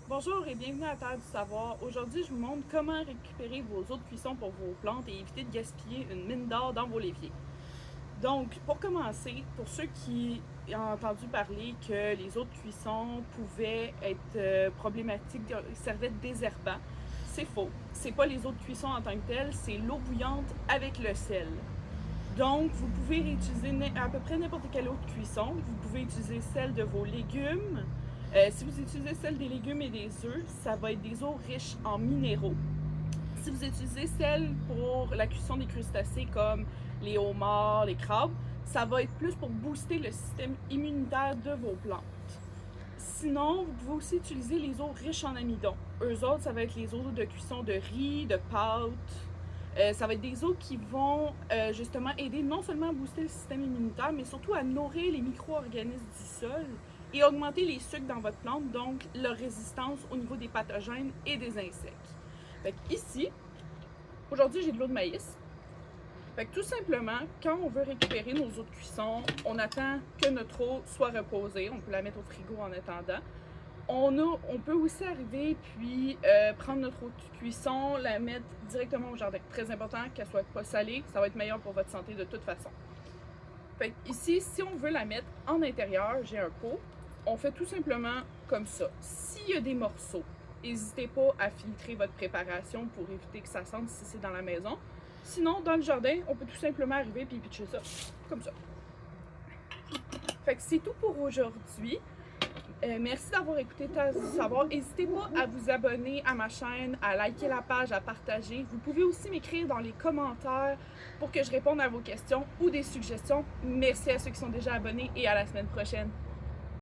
Bonjour et bienvenue à Terre du Savoir. Aujourd'hui, je vous montre comment récupérer vos eaux de cuisson pour vos plantes et éviter de gaspiller une mine d'or dans vos l'éviers. Donc, pour commencer, pour ceux qui ont entendu parler que les eaux de cuisson pouvaient être problématiques, servaient de désherbant, c'est faux. C'est pas les eaux de cuisson en tant que telles, c'est l'eau bouillante avec le sel. Donc, vous pouvez réutiliser à peu près n'importe quelle eau de cuisson. Vous pouvez utiliser celle de vos légumes. Si vous utilisez celle des légumes et des œufs, ça va être des eaux riches en minéraux. Si vous utilisez celle pour la cuisson des crustacés comme les homards, les crabes, ça va être plus pour booster le système immunitaire de vos plantes. Sinon, vous pouvez aussi utiliser les eaux riches en amidon. Eux autres, ça va être les eaux de cuisson de riz, de pâtes. Ça va être des eaux qui vont justement aider non seulement à booster le système immunitaire, mais surtout à nourrir les micro-organismes du sol et augmenter les sucres dans votre plante, donc leur résistance au niveau des pathogènes et des insectes. Fait que ici, aujourd'hui, j'ai de l'eau de maïs. Fait que tout simplement, quand on veut récupérer nos eaux de cuisson, on attend que notre eau soit reposée. On peut la mettre au frigo en attendant. On peut aussi arriver puis prendre notre eau de cuisson, la mettre directement au jardin. Très important qu'elle soit pas salée, ça va être meilleur pour votre santé de toute façon. Fait que ici, si on veut la mettre en intérieur, j'ai un pot. On fait tout simplement comme ça. S'il y a des morceaux, n'hésitez pas à filtrer votre préparation pour éviter que ça sente si c'est dans la maison. Sinon, dans le jardin, on peut tout simplement arriver et pitcher ça comme ça. Fait que c'est tout pour aujourd'hui. Merci d'avoir écouté Terre du Savoir. N'hésitez pas à vous abonner à ma chaîne, à liker la page, à partager. Vous pouvez aussi m'écrire dans les commentaires pour que je réponde à vos questions ou des suggestions. Merci à ceux qui sont déjà abonnés et à la semaine prochaine.